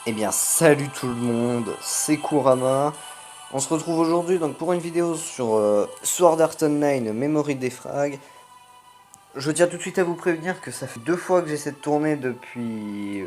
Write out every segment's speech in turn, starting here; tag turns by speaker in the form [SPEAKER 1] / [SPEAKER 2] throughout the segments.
[SPEAKER 1] Eh bien salut tout le monde, c'est Kurama. On se retrouve aujourd'hui donc pour une vidéo sur Sword Art Online Memory Defrag. Je tiens tout de suite à vous prévenir que ça fait 2 fois que j'essaie de tourner depuis...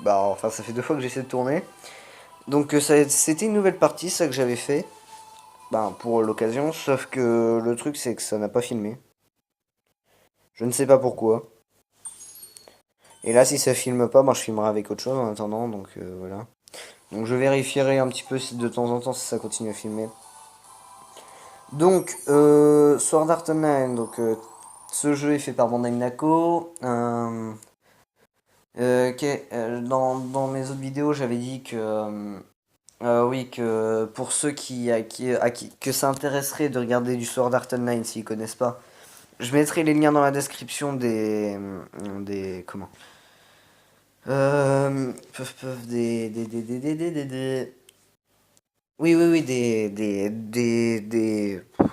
[SPEAKER 1] enfin ça fait 2 fois que j'essaie de tourner. Donc c'était une nouvelle partie, ça que j'avais fait. Pour l'occasion, sauf que le truc c'est que ça n'a pas filmé. Je ne sais pas pourquoi. Et là si ça filme pas, je filmerai avec autre chose en attendant, donc voilà. Donc je vérifierai un petit peu si de temps en temps si ça continue à filmer. Donc, Sword Art Online, ce jeu est fait par Bandai Namco. Dans mes autres vidéos, j'avais dit que, oui, que pour ceux que ça intéresserait de regarder du Sword Art Online s'ils connaissent pas, je mettrai les liens dans la description comment? Oui, oui, oui, des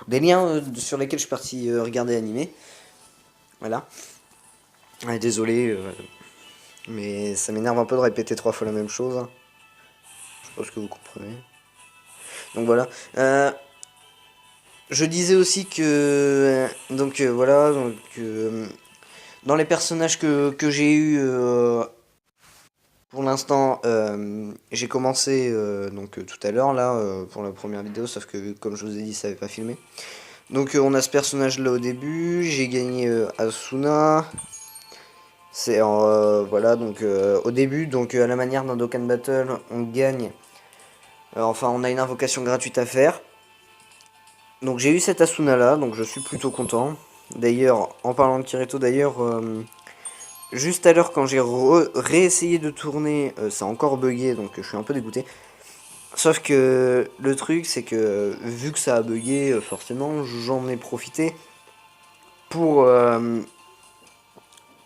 [SPEAKER 1] liens sur lesquels je suis parti regarder animé. Voilà. Ouais, désolé, mais ça m'énerve un peu de répéter 3 fois la même chose, hein. Je pense que vous comprenez. Donc voilà. Je disais aussi que... voilà. Dans les personnages que j'ai eu pour l'instant, j'ai commencé tout à l'heure là pour la première vidéo, sauf que comme je vous ai dit, ça n'avait pas filmé. Donc on a ce personnage là au début, j'ai gagné Asuna. Voilà, au début, à la manière d'un Dokkan Battle, on gagne. On a une invocation gratuite à faire. Donc j'ai eu cette Asuna là, donc je suis plutôt content. D'ailleurs, en parlant de Kirito, juste à l'heure quand j'ai réessayé de tourner, ça a encore bugué, donc je suis un peu dégoûté. Sauf que le truc, c'est que vu que ça a bugué, forcément, j'en ai profité pour...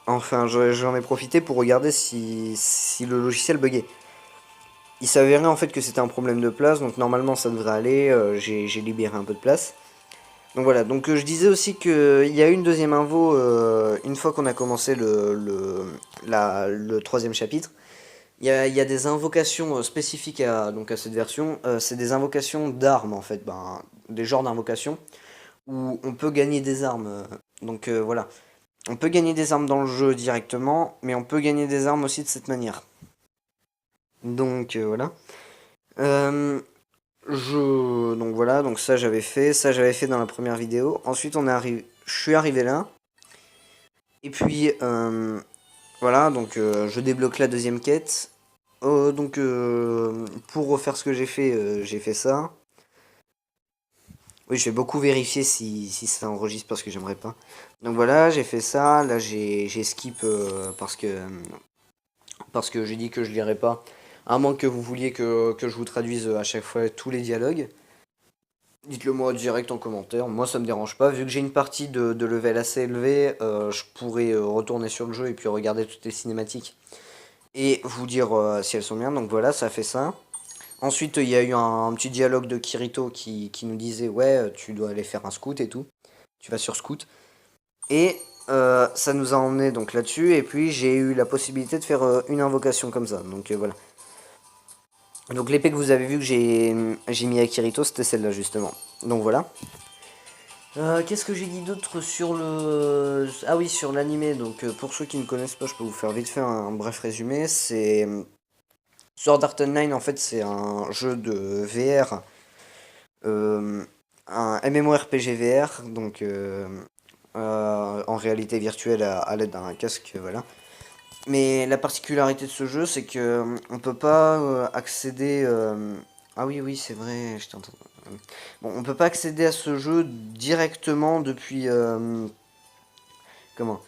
[SPEAKER 1] j'en ai profité pour regarder si le logiciel buguait. Il s'avérait en fait que c'était un problème de place, donc normalement ça devrait aller, j'ai libéré un peu de place. Donc voilà, je disais aussi qu'il y a eu une deuxième invo une fois qu'on a commencé le troisième chapitre. Il y a des invocations spécifiques à cette version, c'est des invocations d'armes en fait, des genres d'invocations où on peut gagner des armes. Voilà, on peut gagner des armes dans le jeu directement, mais on peut gagner des armes aussi de cette manière. Voilà. Euh, donc voilà, ça j'avais fait dans la première vidéo. Ensuite je suis arrivé là. Et puis voilà, je débloque la deuxième quête. Pour refaire ce que j'ai fait ça. Oui, je vais beaucoup vérifier si ça enregistre parce que j'aimerais pas. Donc voilà, j'ai fait ça. Là j'ai skip parce que j'ai dit que je lirais pas. À moins que vous vouliez que je vous traduise à chaque fois tous les dialogues. Dites-le moi direct en commentaire, moi ça me dérange pas, vu que j'ai une partie de level assez élevée, je pourrais retourner sur le jeu et puis regarder toutes les cinématiques et vous dire si elles sont bien, donc voilà, ça fait ça. Ensuite il y a eu un petit dialogue de Kirito qui nous disait ouais tu dois aller faire un scout et tout, tu vas sur scout. Et ça nous a emmené donc là-dessus et puis j'ai eu la possibilité de faire une invocation comme ça, donc voilà. Donc l'épée que vous avez vu que j'ai mis à Kirito, c'était celle-là justement. Donc voilà. Qu'est-ce que j'ai dit d'autre sur le... Ah oui, sur l'animé, pour ceux qui ne connaissent pas, je peux vous faire vite fait un bref résumé. C'est... Sword Art Online, en fait, c'est un jeu de VR, euh, un MMORPG VR, en réalité virtuelle à l'aide d'un casque, voilà. Mais la particularité de ce jeu, c'est que on peut pas accéder... Ah oui, oui, c'est vrai, je t'entends. Bon, on peut pas accéder à ce jeu directement depuis... comment?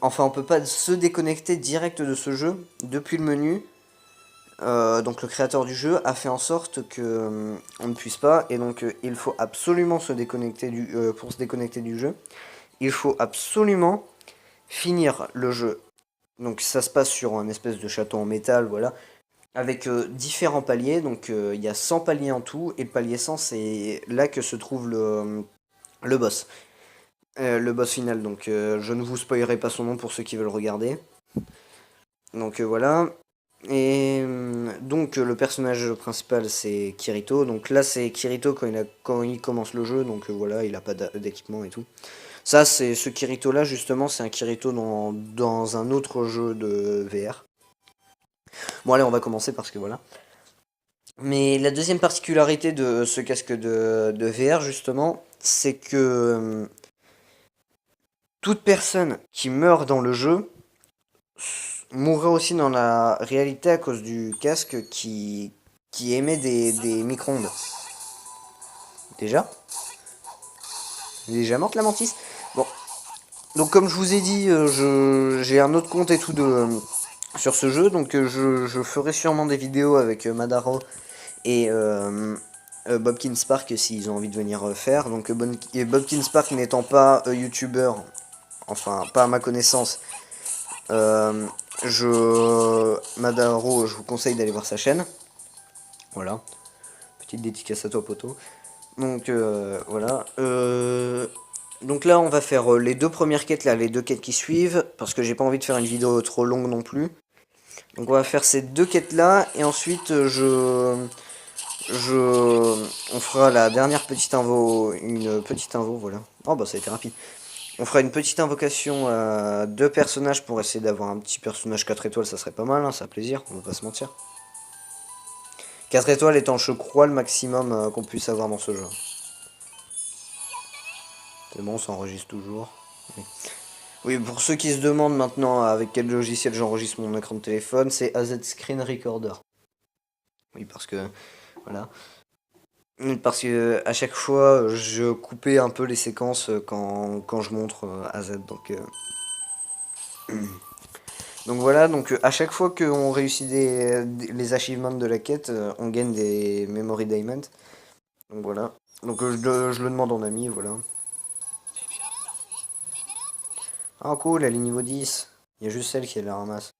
[SPEAKER 1] Enfin, on peut pas se déconnecter direct de ce jeu depuis le menu. Donc le créateur du jeu a fait en sorte que on ne puisse pas, et il faut absolument se déconnecter pour se déconnecter du jeu. Il faut absolument finir le jeu. Donc ça se passe sur un espèce de château en métal, voilà, avec différents paliers. Il y a 100 paliers en tout, et le palier 100 c'est là que se trouve le boss. Le boss final, je ne vous spoilerai pas son nom pour ceux qui veulent regarder. Donc voilà. Et donc le personnage principal c'est Kirito. Donc là c'est Kirito quand il commence le jeu. Donc voilà, il a pas d'équipement et tout. Ça c'est ce Kirito là justement, c'est un Kirito dans un autre jeu de VR. Bon allez, on va commencer parce que voilà. Mais la deuxième particularité de ce casque de VR justement, c'est que toute personne qui meurt dans le jeu mourrait aussi dans la réalité à cause du casque qui émet des micro-ondes. Déjà? Elle est déjà morte la mantis? Bon, donc comme je vous ai dit, j'ai un autre compte et tout sur ce jeu, donc je ferai sûrement des vidéos avec Madaro et Bobkin Spark s'ils ont envie de venir faire. Donc Bobkin Spark n'étant pas youtubeur, enfin pas à ma connaissance, euh, Madaro, je vous conseille d'aller voir sa chaîne. Voilà, petite dédicace à toi poto. Donc voilà. Donc là on va faire les deux premières quêtes là, les deux quêtes qui suivent, parce que j'ai pas envie de faire une vidéo trop longue non plus. Donc on va faire ces deux quêtes là, et ensuite on fera la dernière petite une petite invo, voilà. Oh bah ça a été rapide. On fera une petite invocation à deux personnages pour essayer d'avoir un petit personnage 4 étoiles, ça serait pas mal, hein, ça a plaisir, on va pas se mentir. 4 étoiles étant, je crois, le maximum qu'on puisse avoir dans ce jeu. C'est bon, ça enregistre toujours. Oui. Oui, pour ceux qui se demandent maintenant avec quel logiciel j'enregistre mon écran de téléphone, c'est AZ Screen Recorder. Oui, parce que, voilà. Parce que à chaque fois, je coupais un peu les séquences quand je montre AZ, donc... Donc voilà, donc à chaque fois qu'on réussit les achievements de la quête, on gagne des Memory Diamonds. Donc voilà. Donc je le demande en ami, voilà. Ah cool, elle est niveau 10. Il y a juste celle qui la ramasse.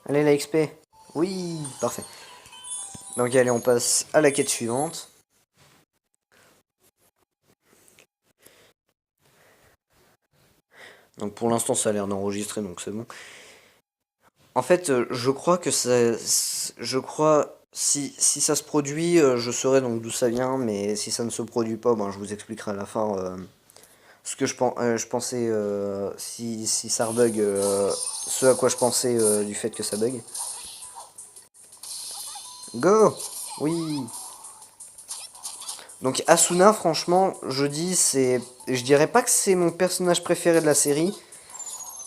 [SPEAKER 1] Allez, la XP. Oui, parfait. Donc allez, on passe à la quête suivante. Donc pour l'instant, ça a l'air d'enregistrer, donc c'est bon. En fait, je crois que ça... Je crois... Si ça se produit, je saurai donc d'où ça vient, mais si ça ne se produit pas, ben, je vous expliquerai à la fin ce que je pensais, si ça rebug, ce à quoi je pensais du fait que ça bug. Go! Oui! Donc Asuna, franchement, je dirais pas que c'est mon personnage préféré de la série,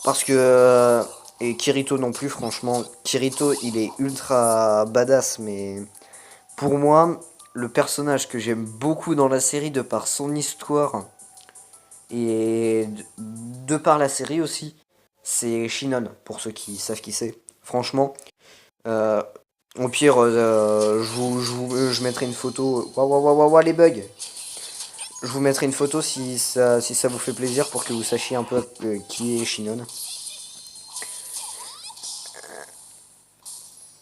[SPEAKER 1] parce que... et Kirito non plus, franchement. Kirito, il est ultra badass, mais... Pour moi, le personnage que j'aime beaucoup dans la série, de par son histoire, et de par la série aussi, c'est Shinon, pour ceux qui savent qui c'est. Franchement, euh, au pire, je mettrai une photo. Waouh, waouh, waouh, waouh, les bugs! Je vous mettrai une photo si ça vous fait plaisir pour que vous sachiez un peu qui est Shinon.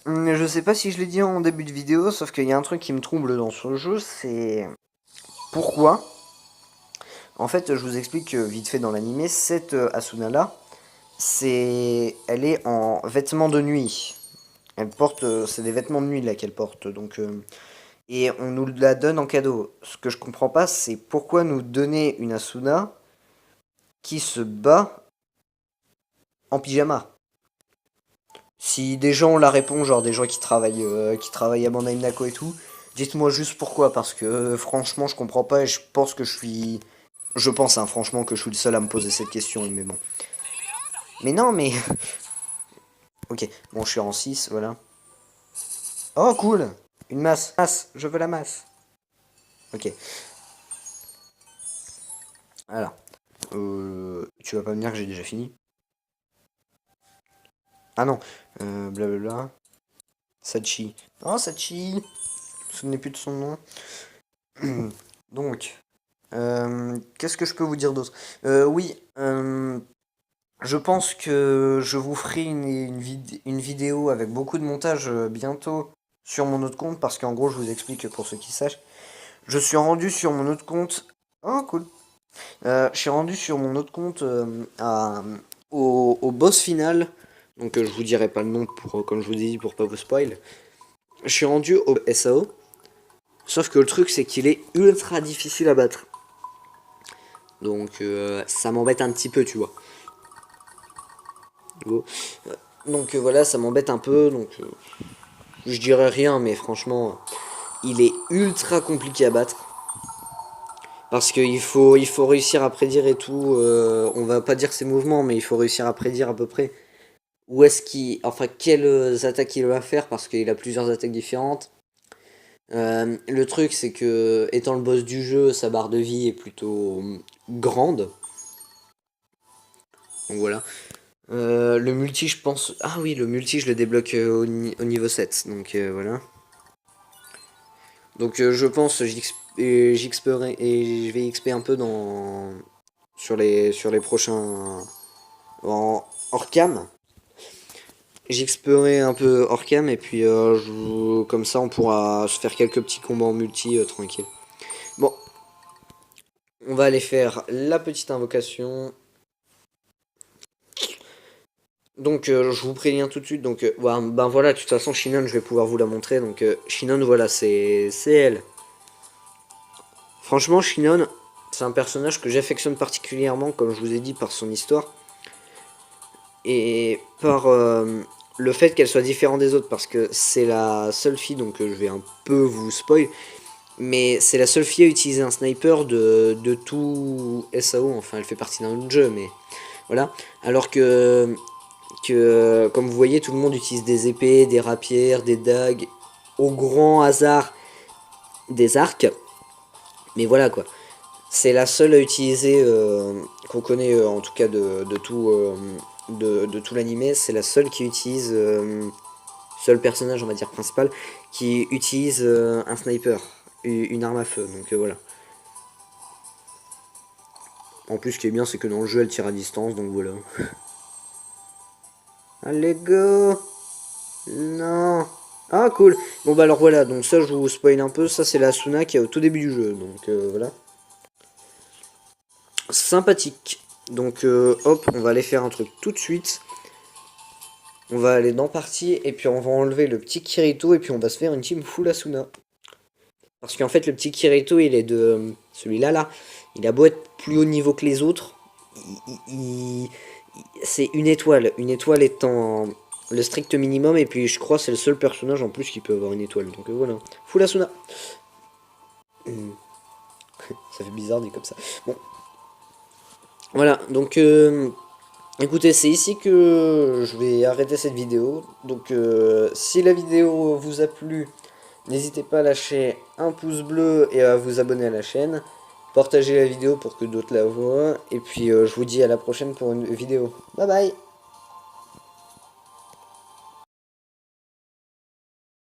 [SPEAKER 1] Je sais pas si je l'ai dit en début de vidéo, sauf qu'il y a un truc qui me trouble dans ce jeu, c'est pourquoi. En fait, je vous explique vite fait dans l'animé, cette Asuna là, elle est en vêtements de nuit. Elle porte, c'est des vêtements de nuit là qu'elle porte, donc et on nous la donne en cadeau. Ce que je comprends pas, c'est pourquoi nous donner une Asuna qui se bat en pyjama. Si des gens la répondent, genre des gens qui travaillent à Bandai Namco et tout, dites-moi juste pourquoi, parce que franchement, je comprends pas et je pense que je pense, hein, franchement, que je suis le seul à me poser cette question, mais bon. Mais non, mais... Ok, bon, je suis en 6, voilà. Oh, cool! Une masse. Masse, je veux la masse. Ok. Alors. Tu vas pas me dire que j'ai déjà fini? Ah non. Blablabla. Sachi. Oh, Sachi! Je me souvenais plus de son nom. Donc. Qu'est-ce que je peux vous dire d'autre? Oui. Je pense que je vous ferai une vidéo avec beaucoup de montage bientôt sur mon autre compte, parce qu'en gros, je vous explique pour ceux qui sachent. Je suis rendu sur mon autre compte. Oh, cool. Je suis rendu sur mon autre compte au boss final. Donc je vous dirai pas le nom pour, comme je vous ai dit, pour pas vous spoil. Je suis rendu au SAO. Sauf que le truc c'est qu'il est ultra difficile à battre. Donc ça m'embête un petit peu, tu vois. Donc voilà, ça m'embête un peu. Donc je dirais rien, mais franchement, il est ultra compliqué à battre. Parce il faut réussir à prédire et tout. On va pas dire ses mouvements, mais il faut réussir à prédire à peu près où est-ce qu'il. Enfin, quelles attaques il va faire, parce qu'il a plusieurs attaques différentes. Le truc, c'est que, étant le boss du jeu, sa barre de vie est plutôt grande. Donc voilà. Le multi, je pense. Ah oui, le multi, je le débloque au niveau 7. Donc voilà. Donc je pense, j'XPerai et je vais XP un peu sur les prochains. Hors cam. J'explorerai un peu hors cam et puis comme ça on pourra se faire quelques petits combats en multi tranquille. Bon, on va aller faire la petite invocation. Donc je vous préviens tout de suite. Donc ben voilà, de toute façon Shinon je vais pouvoir vous la montrer. Donc Shinon voilà, c'est elle. Franchement Shinon c'est un personnage que j'affectionne particulièrement, comme je vous ai dit, par son histoire. Et par le fait qu'elle soit différente des autres, parce que c'est la seule fille, donc je vais un peu vous spoil, mais c'est la seule fille à utiliser un sniper de tout SAO, enfin elle fait partie d'un autre jeu, mais voilà. Alors que comme vous voyez, tout le monde utilise des épées, des rapières, des dagues, au grand hasard des arcs, mais voilà quoi. C'est la seule à utiliser, qu'on connaît en tout cas de tout l'animé, c'est la seule qui utilise, seul personnage on va dire principal, qui utilise un sniper, une arme à feu, donc voilà. En plus ce qui est bien c'est que dans le jeu elle tire à distance, donc voilà. Allez go. Non. Ah cool. Bon bah alors voilà, donc ça je vous spoil un peu, ça c'est la Asuna qui est au tout début du jeu, donc voilà. Sympathique. Donc hop, on va aller faire un truc tout de suite. On va aller dans partie et puis on va enlever le petit Kirito et puis on va se faire une team full Asuna. Parce qu'en fait le petit Kirito il est de celui-là là, il a beau être plus haut niveau que les autres, c'est une étoile. Une étoile étant le strict minimum et puis je crois c'est le seul personnage en plus qui peut avoir une étoile. Donc voilà, full Asuna. Ça fait bizarre dit comme ça. Bon, voilà donc écoutez, c'est ici que je vais arrêter cette vidéo. Donc si la vidéo vous a plu, n'hésitez pas à lâcher un pouce bleu et à vous abonner à la chaîne. Partagez la vidéo pour que d'autres la voient. Et puis je vous dis à la prochaine pour une vidéo. Bye bye.